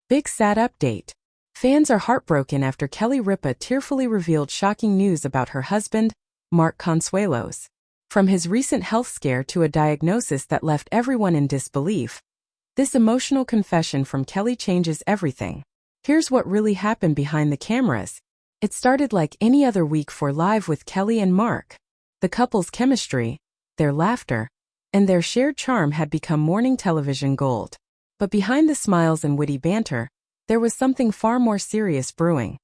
Big sad update. Fans are heartbroken after Kelly Ripa tearfully revealed shocking news about her husband, Mark Consuelos. From his recent health scare to a diagnosis that left everyone in disbelief, this emotional confession from Kelly changes everything. Here's what really happened behind the cameras. It started like any other week for Live with Kelly and Mark. The couple's chemistry, their laughter, and their shared charm had become morning television gold. But behind the smiles and witty banter, there was something far more serious brewing.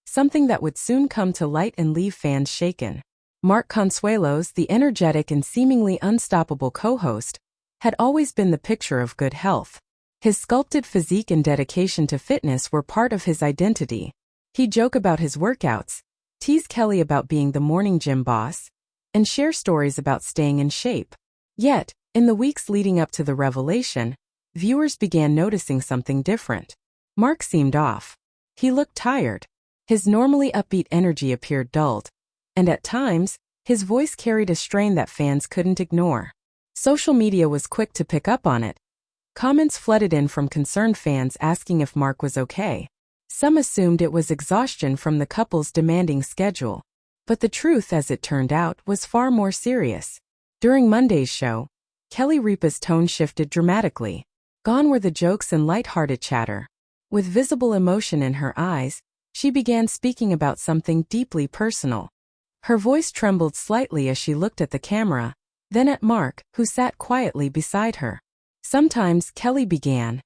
Something that would soon come to light and leave fans shaken. Mark Consuelos, the energetic and seemingly unstoppable co-host, had always been the picture of good health. His sculpted physique and dedication to fitness were part of his identity. He'd joke about his workouts, tease Kelly about being the morning gym boss, and share stories about staying in shape. Yet, in the weeks leading up to the revelation, viewers began noticing something different. Mark seemed off. He looked tired. His normally upbeat energy appeared dulled, and at times, his voice carried a strain that fans couldn't ignore. Social media was quick to pick up on it. Comments flooded in from concerned fans asking if Mark was okay. Some assumed it was exhaustion from the couple's demanding schedule. But the truth, as it turned out, was far more serious. During Monday's show, Kelly Ripa's tone shifted dramatically. Gone were the jokes and light-hearted chatter. With visible emotion in her eyes, she began speaking about something deeply personal. Her voice trembled slightly as she looked at the camera, then at Mark, who sat quietly beside her. Sometimes, Kelly began,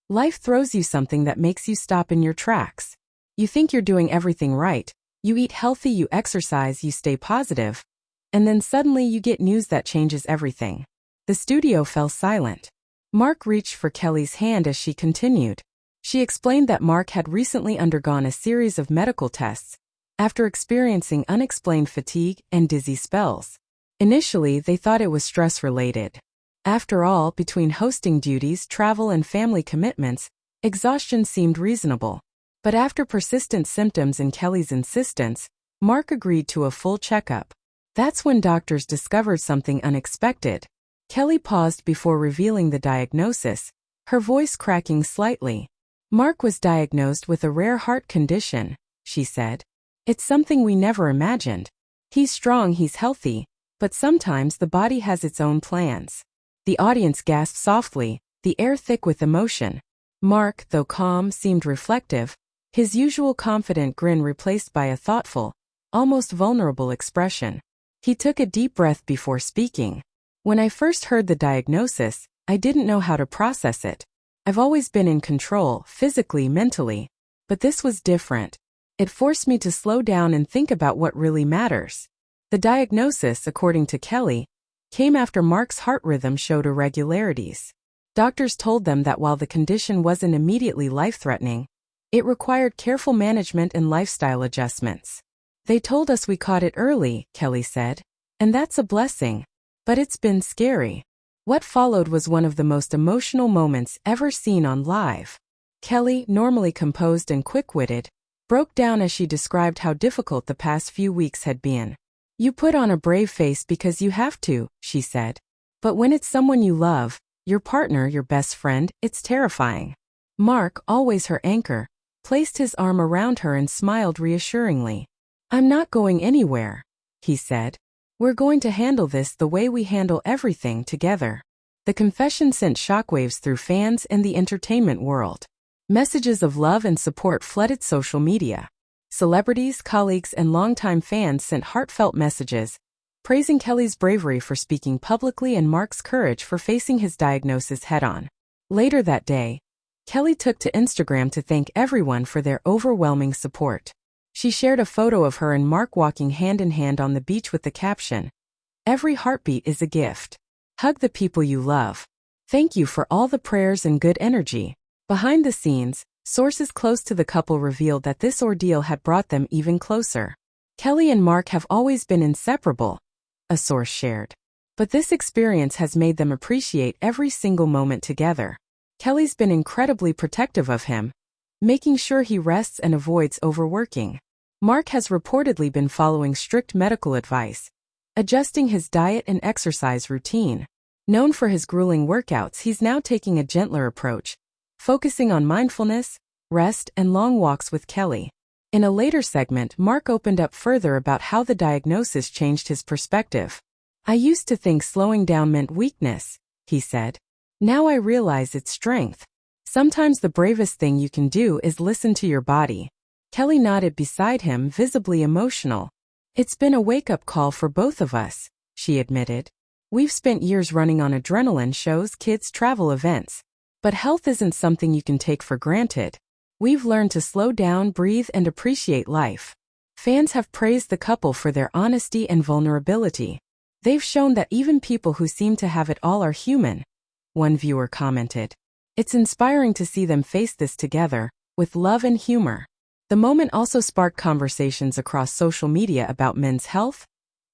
life throws you something that makes you stop in your tracks. You think you're doing everything right. You eat healthy, you exercise, you stay positive. And then suddenly you get news that changes everything. The studio fell silent. Mark reached for Kelly's hand as she continued. She explained that Mark had recently undergone a series of medical tests after experiencing unexplained fatigue and dizzy spells. Initially, they thought it was stress-related. After all, between hosting duties, travel, and family commitments, exhaustion seemed reasonable. But after persistent symptoms and Kelly's insistence, Mark agreed to a full checkup. That's when doctors discovered something unexpected. Kelly paused before revealing the diagnosis, her voice cracking slightly. Mark was diagnosed with a rare heart condition, she said. It's something we never imagined. He's strong, he's healthy, but sometimes the body has its own plans. The audience gasped softly, the air thick with emotion. Mark, though calm, seemed reflective, his usual confident grin replaced by a thoughtful, almost vulnerable expression. He took a deep breath before speaking. When I first heard the diagnosis, I didn't know how to process it. I've always been in control, physically, mentally. But this was different. It forced me to slow down and think about what really matters. The diagnosis, according to Kelly, came after Mark's heart rhythm showed irregularities. Doctors told them that while the condition wasn't immediately life-threatening, it required careful management and lifestyle adjustments. They told us we caught it early, Kelly said. And that's a blessing. But it's been scary. What followed was one of the most emotional moments ever seen on Live. Kelly, normally composed and quick-witted, broke down as she described how difficult the past few weeks had been. You put on a brave face because you have to, she said. But when it's someone you love, your partner, your best friend, it's terrifying. Mark, always her anchor, placed his arm around her and smiled reassuringly. I'm not going anywhere, he said. We're going to handle this the way we handle everything together. The confession sent shockwaves through fans and the entertainment world. Messages of love and support flooded social media. Celebrities, colleagues, and longtime fans sent heartfelt messages, praising Kelly's bravery for speaking publicly and Mark's courage for facing his diagnosis head-on. Later that day, Kelly took to Instagram to thank everyone for their overwhelming support. She shared a photo of her and Mark walking hand-in-hand on the beach with the caption, "Every heartbeat is a gift. Hug the people you love. Thank you for all the prayers and good energy." Behind the scenes, sources close to the couple revealed that this ordeal had brought them even closer. Kelly and Mark have always been inseparable, a source shared. But this experience has made them appreciate every single moment together. Kelly's been incredibly protective of him, making sure he rests and avoids overworking. Mark has reportedly been following strict medical advice, adjusting his diet and exercise routine. Known for his grueling workouts, he's now taking a gentler approach, focusing on mindfulness, rest, and long walks with Kelly. In a later segment, Mark opened up further about how the diagnosis changed his perspective. "I used to think slowing down meant weakness," he said. "Now I realize it's strength. Sometimes the bravest thing you can do is listen to your body." Kelly nodded beside him, visibly emotional. "It's been a wake-up call for both of us," she admitted. "We've spent years running on adrenaline shows, kids' travel events. But health isn't something you can take for granted. We've learned to slow down, breathe, and appreciate life." Fans have praised the couple for their honesty and vulnerability. "They've shown that even people who seem to have it all are human," one viewer commented. "It's inspiring to see them face this together, with love and humor." The moment also sparked conversations across social media about men's health,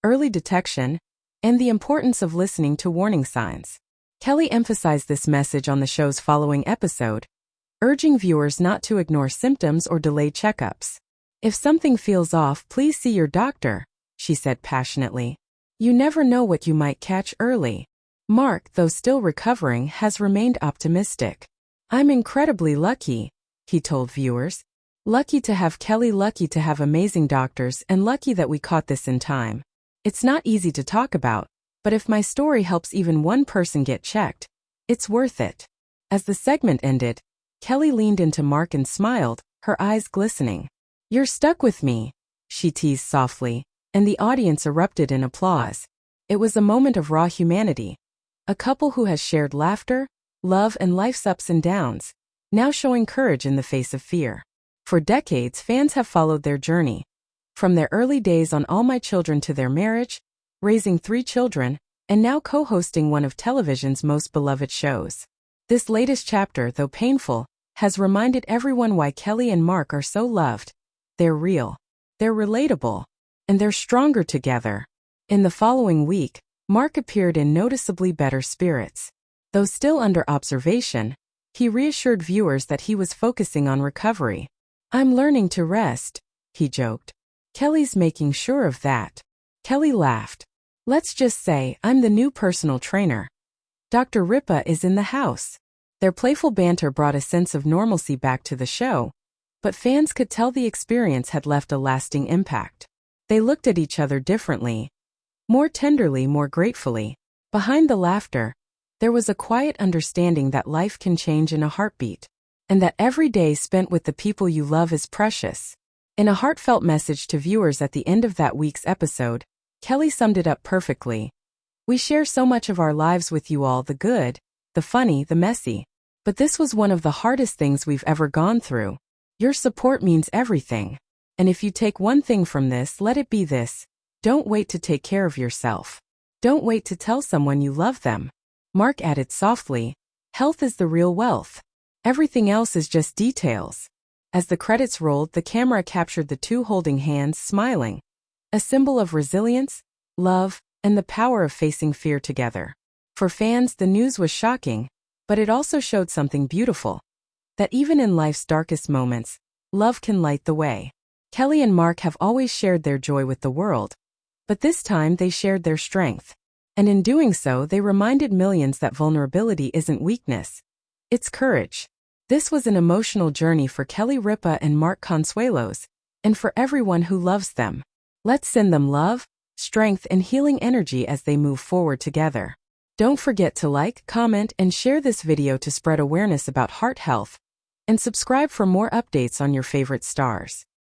early detection, and the importance of listening to warning signs. Kelly emphasized this message on the show's following episode, urging viewers not to ignore symptoms or delay checkups. "If something feels off, please see your doctor," she said passionately. "You never know what you might catch early." Mark, though still recovering, has remained optimistic. "I'm incredibly lucky," he told viewers. "Lucky to have Kelly, lucky to have amazing doctors, and lucky that we caught this in time. It's not easy to talk about, but if my story helps even one person get checked, it's worth it." As the segment ended, Kelly leaned into Mark and smiled, her eyes glistening. "You're stuck with me," she teased softly, and the audience erupted in applause. It was a moment of raw humanity. A couple who has shared laughter, love, and life's ups and downs, now showing courage in the face of fear. For decades, fans have followed their journey. From their early days on All My Children to their marriage, raising 3 children, and now co-hosting one of television's most beloved shows. This latest chapter, though painful, has reminded everyone why Kelly and Mark are so loved. They're real, they're relatable, and they're stronger together. In the following week, Mark appeared in noticeably better spirits. Though still under observation, he reassured viewers that he was focusing on recovery. "I'm learning to rest," he joked. "Kelly's making sure of that." Kelly laughed. "Let's just say I'm the new personal trainer. Dr. Ripa is in the house." Their playful banter brought a sense of normalcy back to the show, but fans could tell the experience had left a lasting impact. They looked at each other differently, more tenderly, more gratefully. Behind the laughter, there was a quiet understanding that life can change in a heartbeat, and that every day spent with the people you love is precious. In a heartfelt message to viewers at the end of that week's episode, Kelly summed it up perfectly. "We share so much of our lives with you all, the good, the funny, the messy. But this was one of the hardest things we've ever gone through. Your support means everything. And if you take one thing from this, let it be this: don't wait to take care of yourself. Don't wait to tell someone you love them." Mark added softly, "Health is the real wealth. Everything else is just details." As the credits rolled, the camera captured the two holding hands, smiling, a symbol of resilience, love, and the power of facing fear together. For fans, the news was shocking, but it also showed something beautiful: that even in life's darkest moments, love can light the way. Kelly and Mark have always shared their joy with the world, but this time they shared their strength. And in doing so, they reminded millions that vulnerability isn't weakness, it's courage. This was an emotional journey for Kelly Ripa and Mark Consuelos, and for everyone who loves them. Let's send them love, strength, and healing energy as they move forward together. Don't forget to like, comment, and share this video to spread awareness about heart health, and subscribe for more updates on your favorite stars.